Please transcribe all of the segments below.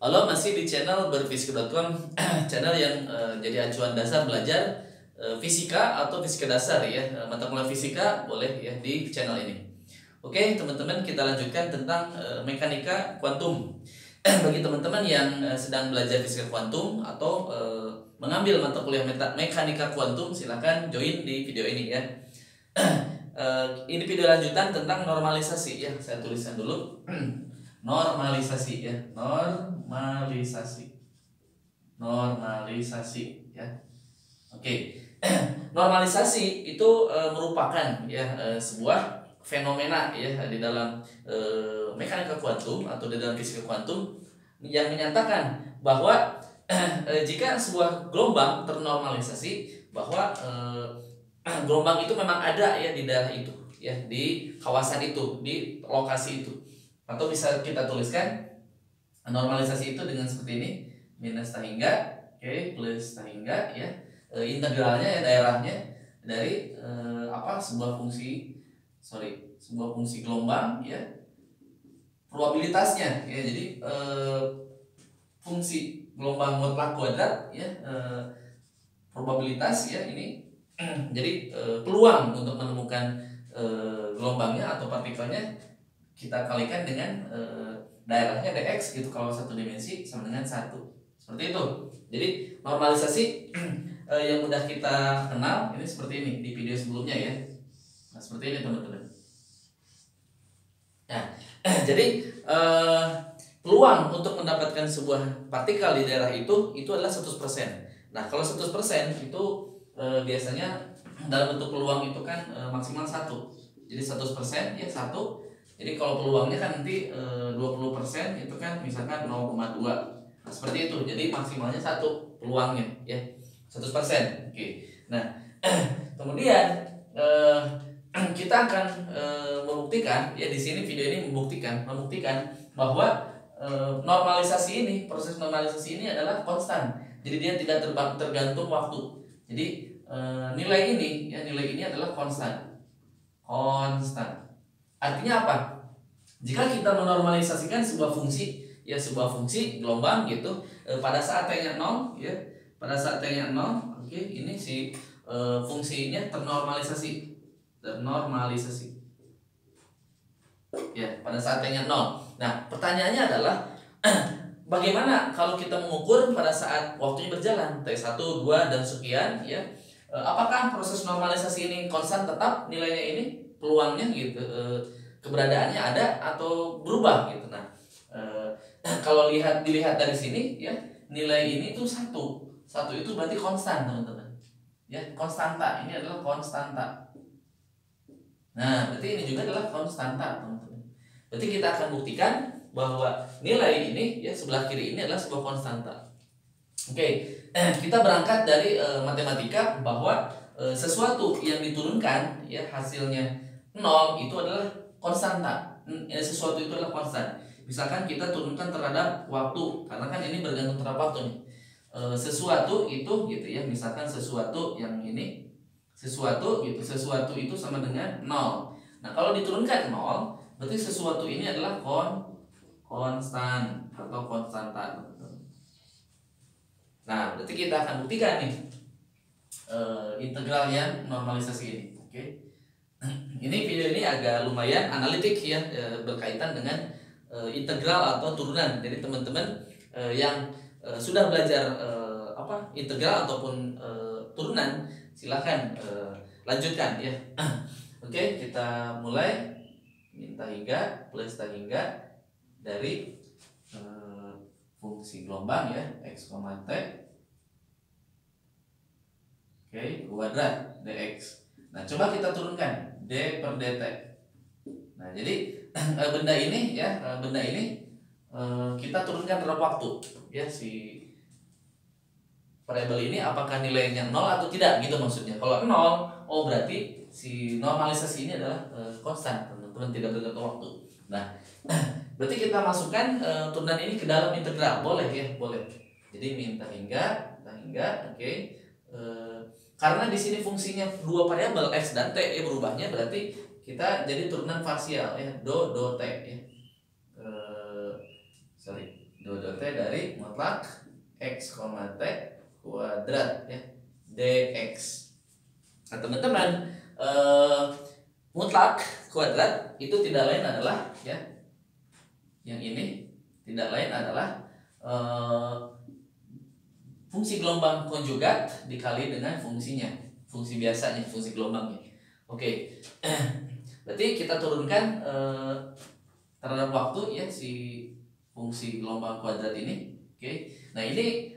Halo, masih di channel berfisika.com, channel yang jadi acuan dasar belajar fisika atau fisika dasar ya. Mata kuliah fisika boleh ya di channel ini. Oke, teman-teman, kita lanjutkan tentang mekanika kuantum. Bagi teman-teman yang sedang belajar fisika kuantum atau mengambil mata kuliah mekanika kuantum, silakan join di video ini ya. Ini video lanjutan tentang normalisasi ya. Saya tuliskan dulu. Normalisasi ya, normalisasi ya. Oke. Normalisasi itu merupakan ya sebuah fenomena ya di dalam mekanika kuantum atau di dalam fisika kuantum yang menyatakan bahwa jika sebuah gelombang ternormalisasi, bahwa gelombang itu memang ada ya di daerah itu ya, di kawasan itu, di lokasi itu. Atau bisa kita tuliskan normalisasi itu dengan seperti ini, minus tahingga, oke, plus tahingga ya, integralnya ya daerahnya dari sebuah fungsi gelombang ya, probabilitasnya ya. Jadi fungsi gelombang mutlak kuadrat ya, probabilitas ya ini. Jadi peluang untuk menemukan gelombangnya atau partikelnya kita kalikan dengan daerahnya dx gitu, kalau satu dimensi sama dengan 1. Seperti itu. Jadi normalisasi yang mudah kita kenal ini seperti ini di video sebelumnya ya. Nah, seperti ini teman-teman. Nah, jadi peluang untuk mendapatkan sebuah partikel di daerah itu adalah 100%. Nah, kalau 100% itu biasanya dalam bentuk peluang itu kan maksimal 1. Jadi 100% ya 1. Jadi kalau peluangnya kan nanti 20% itu kan misalkan 0,2. Nah, seperti itu. Jadi maksimalnya 1 peluangnya ya. 100%. Oke. Nah, kemudian kita akan membuktikan ya, di sini video ini membuktikan bahwa normalisasi ini, proses normalisasi ini adalah konstan. Jadi dia tidak tergantung waktu. Jadi nilai ini adalah konstan. Artinya apa? Jika kita menormalisasikan sebuah fungsi gelombang gitu, pada saat t-nya 0 ya, oke, ini si fungsinya ternormalisasi ya pada saat t-nya 0. Nah, pertanyaannya adalah bagaimana kalau kita mengukur pada saat waktunya berjalan t1, 2 dan sekian ya? Apakah proses normalisasi ini konstan tetap nilainya ini, peluangnya gitu, keberadaannya ada atau berubah gitu. Nah, kalau dilihat dari sini ya, nilai ini tuh 1 itu berarti konstan teman-teman ya, konstanta. Ini adalah konstanta. Nah, berarti ini juga adalah konstanta teman-teman. Berarti kita akan buktikan bahwa nilai ini ya, sebelah kiri ini adalah sebuah konstanta. Oke, kita berangkat dari matematika bahwa sesuatu yang diturunkan ya hasilnya 0 itu adalah konstanta. Sesuatu itu adalah konstan. Misalkan kita turunkan terhadap waktu, karena kan ini bergantung terhadap waktu nih. Sesuatu itu gitu ya, misalkan sesuatu yang ini, sesuatu itu sama dengan 0. Nah, kalau diturunkan 0, berarti sesuatu ini adalah konstan atau konstanta. Nah, berarti kita akan buktikan nih integral yang normalisasi ini. Oke. Ini video ini agak lumayan analitik ya, berkaitan dengan integral atau turunan. Jadi teman-teman yang sudah belajar integral ataupun turunan, silahkan lanjutkan ya. Oke, kita mulai. Min tahingga plus tahingga dari fungsi gelombang ya, x, t, oke, kuadrat dx. Nah, coba kita turunkan d per dt. Nah, jadi benda ini kita turunkan terhadap waktu ya, si variabel ini apakah nilainya 0 atau tidak gitu maksudnya. Kalau 0, berarti si normalisasi ini adalah konstan teman-teman, tidak bergantung waktu. Nah, berarti kita masukkan turunan ini ke dalam integral, boleh ya, boleh. Jadi min tahingga, oke. Karena di sini fungsinya 2 variabel x dan t ya, berubahnya berarti kita jadi turunan parsial ya, do t ya. Do t dari kuadrat ya, dx. Nah teman-teman, mutlak kuadrat itu tidak lain adalah ya, yang ini tidak lain adalah fungsi gelombang konjugat dikali dengan fungsinya, fungsi biasanya, fungsi gelombangnya. Oke, berarti kita turunkan terhadap waktu ya si fungsi gelombang kuadrat ini. Oke, nah ini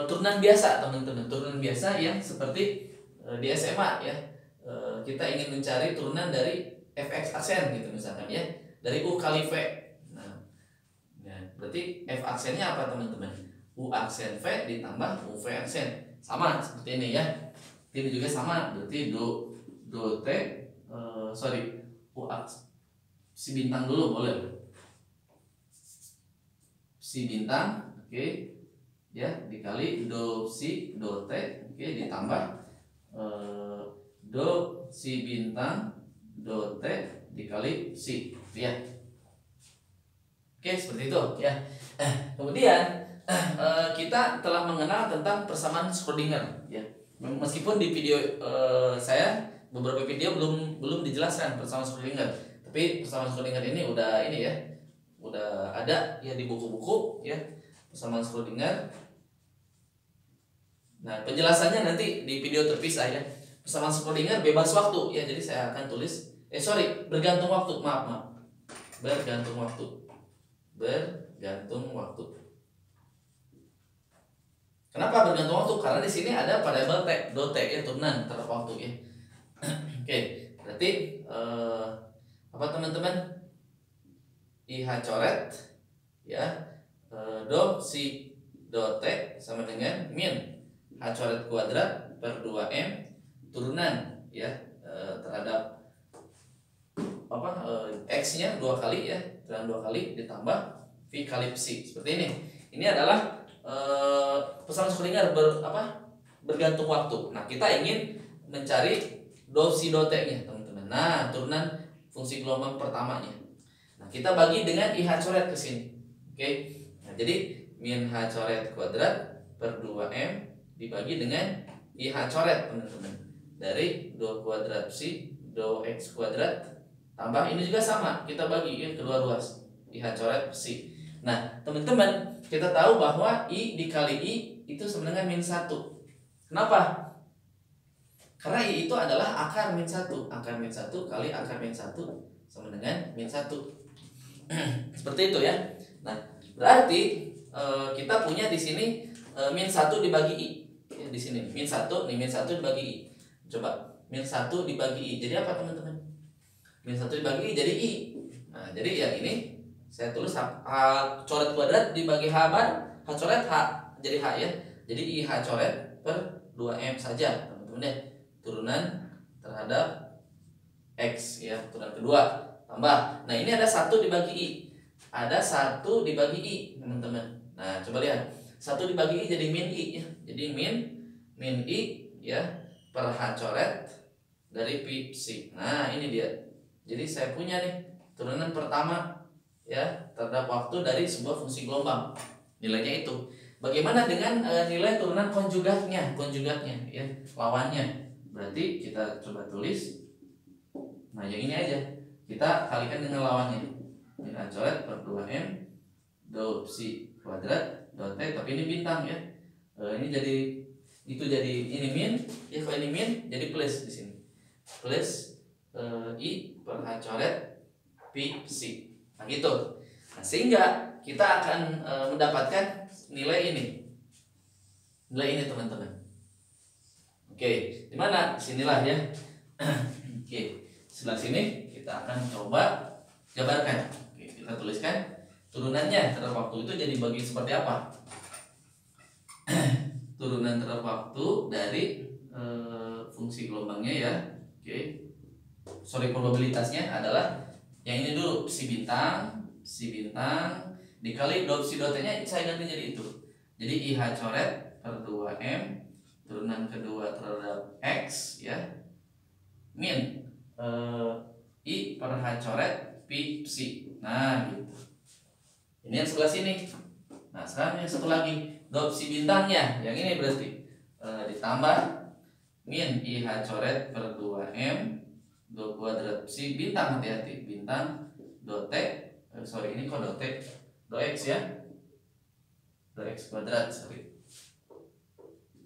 turunan biasa teman-teman, turunan biasa yang seperti di SMA ya. Kita ingin mencari turunan dari fx aksen gitu misalkan ya, dari u kali v. Nah, ya, berarti f aksennya apa teman-teman? U aksen V ditambah UV aksen, sama seperti ini ya. Ini juga sama, berarti do T U aksen si bintang dulu boleh, si bintang, oke ya, dikali do T, oke, ditambah do si bintang do T dikali si ya. Oke, seperti itu ya. Kemudian kita telah mengenal tentang persamaan Schrödinger ya. Meskipun di video saya beberapa video belum dijelaskan persamaan Schrödinger, tapi persamaan Schrödinger ini udah ada ya di buku-buku ya, persamaan Schrödinger. Nah penjelasannya nanti di video terpisah ya. Persamaan Schrödinger bebas waktu ya, jadi saya akan tulis bergantung waktu, maaf bergantung waktu. Kenapa bergantung waktu? Karena di sini ada variabel t, do t ya, turunan terhadap waktu ya. Oke, berarti apa teman-teman? IH coret ya, do si do t sama dengan min h coret kuadrat per 2m turunan ya terhadap x-nya 2 kali ya, turunan 2 kali ditambah v kali psi. Seperti ini. Ini adalah persamaan Schrödinger bergantung waktu. Nah, kita ingin mencari do si do t-nya, teman-teman. Nah, turunan fungsi gelombang pertamanya. Nah, kita bagi dengan IH coret ke sini. Oke. Nah, jadi min H coret kuadrat per 2M dibagi dengan IH coret, teman-teman. Dari do kuadrat psi do X kuadrat tambah ini juga sama, kita bagiin kedua ruas IH coret psi. Nah, teman-teman, kita tahu bahwa I dikali I itu sama dengan min 1. Kenapa? Karena I itu adalah akar min 1. Akar min 1 kali akar min 1 sama dengan min 1. Seperti itu ya. Nah, berarti kita punya di sini min 1 dibagi I. Ya, di sini min 1, nih min 1 dibagi I. Coba, min 1 dibagi I. Jadi apa, teman-teman? Min 1 dibagi I jadi I. Nah, jadi yang ini saya tulis H coret kuadrat dibagi H bar, H coret H jadi H ya. Jadi IH coret per 2M saja, teman-teman ya. Turunan terhadap X ya, turunan kedua tambah. Nah, ini ada 1 dibagi I. Ada 1 dibagi I, teman-teman. Nah, coba lihat. 1 dibagi I jadi min I ya. Jadi min I ya per H coret dari pi psi. Nah, ini dia. Jadi saya punya nih turunan pertama ya terhadap waktu dari sebuah fungsi gelombang, nilainya itu. Bagaimana dengan nilai turunan konjugatnya ya, lawannya? Berarti kita coba tulis. Nah, yang ini aja kita kalikan dengan lawannya, min H coret per 2M do psi kuadrat do t, tapi ini bintang ya. Ini jadi ini min ya, kalau ini min jadi plus di sini, plus I per H coret pi psi. Nah, gitu. Nah, sehingga kita akan mendapatkan nilai ini. Nilai ini, teman-teman. Oke, di mana? Sinilah ya. Oke, sebelah sini kita akan coba jabarkan. Oke, kita tuliskan turunannya terhadap waktu itu jadi bagi seperti apa? Turunan terhadap waktu dari fungsi gelombangnya ya. Oke. Probabilitasnya adalah yang ini dulu, si bintang dikali do si do t-nya saya ganti jadi itu. Jadi IH coret per 2M turunan kedua terhadap X ya min I per H coret pi psi. Nah, gitu. Ini yang sebelah sini. Nah, sekarang yang satu lagi do si bintangnya, yang ini berarti ditambah min IH coret per 2M do kuadrat psi bintang, hati-hati, bintang do T, sorry ini kok do T, do X ya, do X kuadrat, sorry,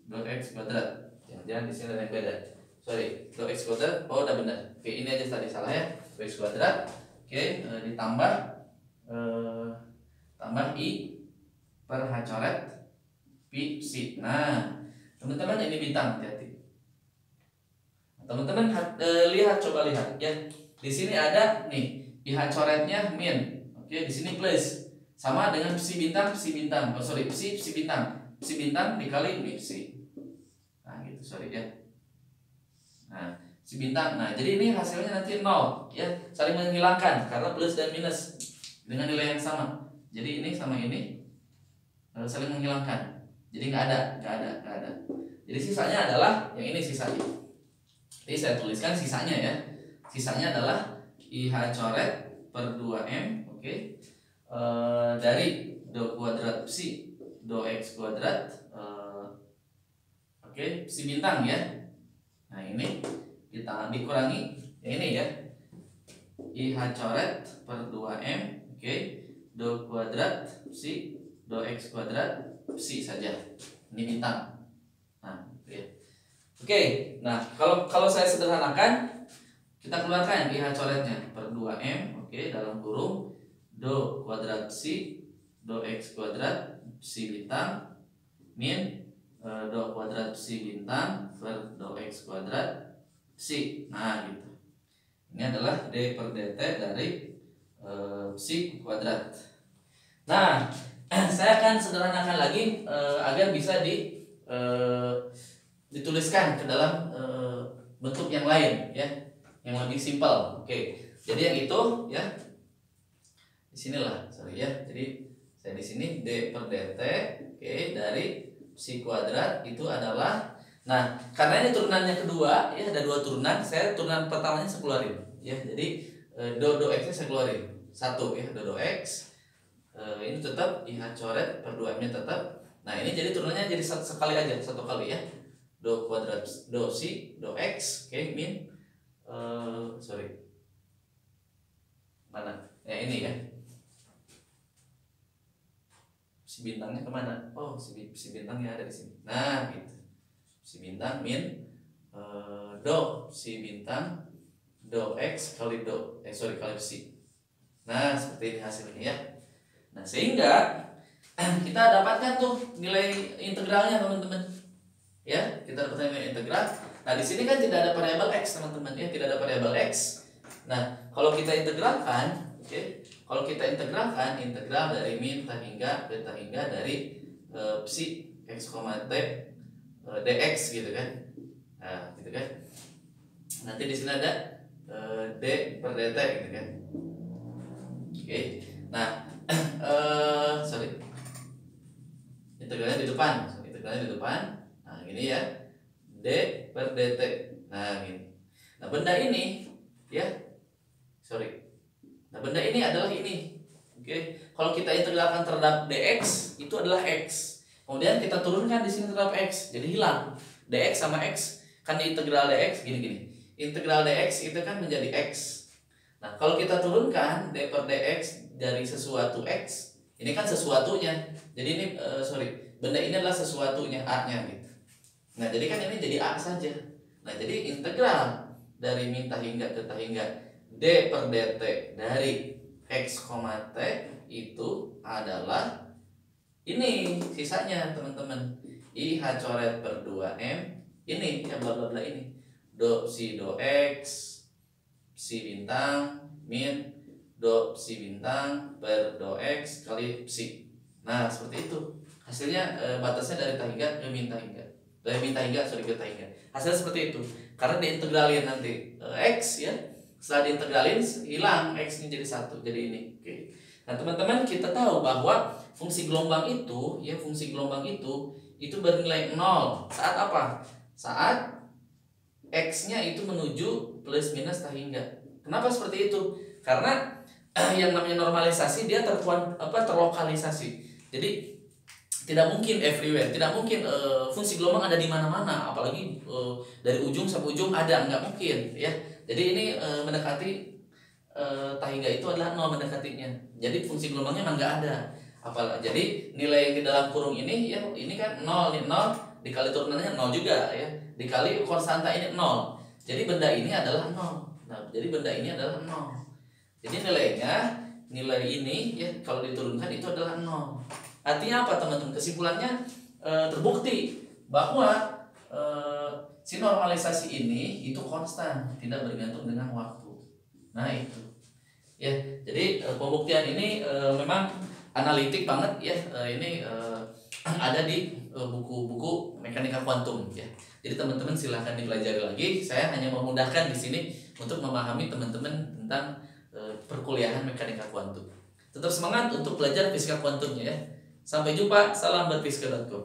do X kuadrat, jangan di sini ada yang beda, sorry, do X kuadrat, oh udah benar, oke ini aja tadi salah ya, do X kuadrat, oke, ditambah tambah I per H coret pi psi. Nah teman-teman ini bintang, hati-hati. Teman-teman lihat, coba lihat ya. Di sini ada nih IH coretnya min. Oke, di sini plus. Sama dengan psi bintang. Oh sorry, psi bintang. Psi bintang dikali mi psi. Nah, gitu, sorry ya. Nah, psi bintang. Nah, jadi ini hasilnya nanti 0 ya. Saling menghilangkan karena plus dan minus dengan nilai yang sama. Jadi ini sama ini saling menghilangkan. Jadi nggak ada. Jadi sisanya adalah yang ini sisanya. Jadi saya tuliskan sisanya ya. Sisanya adalah IH coret per 2M, oke. Dari do kuadrat psi do X kuadrat, oke, psi bintang ya. Nah ini kita dikurangi yang ini ya. IH coret per 2M, oke, do kuadrat psi do X kuadrat psi saja. Ini bintang. Nah, gitu ya. Oke, nah kalau saya sederhanakan, kita keluarkan IH coretnya per 2M, oke, dalam kurung do kuadrat psi do X kuadrat psi bintang min do kuadrat psi bintang per do X kuadrat psi. Nah gitu. Ini adalah D per dt dari psi kuadrat. Nah saya akan sederhanakan lagi agar bisa dituliskan ke dalam bentuk yang lain ya, yang lebih simpel. Oke, jadi yang itu ya di sinilah, sorry ya. Jadi saya di sini D per dt, oke, dari psi kuadrat itu adalah, nah karena ini turunannya kedua ya, ada dua turunan, saya turunan pertamanya saya keluarin ya. Jadi do x nya saya keluarin satu ya, do x ini tetap IH coret per 2M nya tetap. Nah ini jadi turunannya jadi sekali aja, satu kali ya, do kuadrat do psi do x, oke, min sorry mana ya, ini ya, si bintangnya kemana? Oh si bintangnya ada di sini. Nah gitu, si bintang min do si bintang do x kali do kali psi. Nah seperti ini hasilnya ya. Nah sehingga kita dapatkan tuh nilai integralnya teman-teman ya, kita dapatkan nilai integral. Nah di sini kan tidak ada variabel x teman-teman ya, tidak ada variabel x. Nah kalau kita integralkan, oke, kalau kita integralkan integral dari min tan hingga beta hingga dari psi x, t dx gitu kan. Nah gitu kan. Nanti di sini ada d per dt gitu kan. Oke. Nah sorry, integralnya di depan, nah gini ya, d per dt. Nah gini, nah benda ini ya, nah benda ini adalah ini, oke. Kalau kita integralkan terhadap dx itu adalah x, kemudian kita turunkan di sini terhadap x, jadi hilang dx sama x kan, di integral dx gini, integral dx itu kan menjadi x. Nah kalau kita turunkan d per dx dari sesuatu x, ini kan sesuatunya, jadi ini benda ini adalah sesuatunya, a nya gitu. Nah jadi kan ini jadi a saja. Nah jadi integral dari min ta hingga ke ta hingga d per dt dari x, t itu adalah ini sisanya teman-teman, IH coret per 2M ini ya, bla bla bla ini, do psi do x psi bintang min do psi bintang per do x kali psi. Nah seperti itu hasilnya, batasnya dari ta hingga ke min ta hingga, dari min ta hingga ke ta hingga. Hasilnya seperti itu karena diintegralin nanti x ya, setelah diintegralin hilang x ini jadi satu, jadi ini. Oke. Nah teman-teman kita tahu bahwa fungsi gelombang itu ya, fungsi gelombang itu bernilai 0 saat apa? Saat x nya itu menuju plus minus ta hingga. Kenapa seperti itu? Karena yang namanya normalisasi dia terlokalisasi. Jadi tidak mungkin everywhere, tidak mungkin fungsi gelombang ada di mana-mana, apalagi dari ujung sampai ujung ada, nggak mungkin ya. Jadi ini mendekati Taiga itu adalah nol mendekatinya. Jadi fungsi gelombangnya memang nggak ada. Jadi nilai yang di dalam kurung ini ya ini kan nol, nih nol dikali turunannya nol juga ya, dikali konstanta ini nol. Jadi benda ini adalah nol. Nah, jadi benda ini adalah nol. Jadi nilai ini ya kalau diturunkan itu adalah nol. Artinya apa teman-teman? Kesimpulannya terbukti bahwa si normalisasi ini itu konstan, tidak bergantung dengan waktu. Nah itu ya. Jadi pembuktian ini memang analitik banget ya. Ini ada di buku-buku mekanika kuantum ya. Jadi teman-teman silahkan dipelajari lagi. Saya hanya memudahkan di sini untuk memahami teman-teman tentang perkuliahan mekanika kuantum. Tetap semangat untuk belajar fisika kuantumnya ya. Sampai jumpa, salam berfisika.com.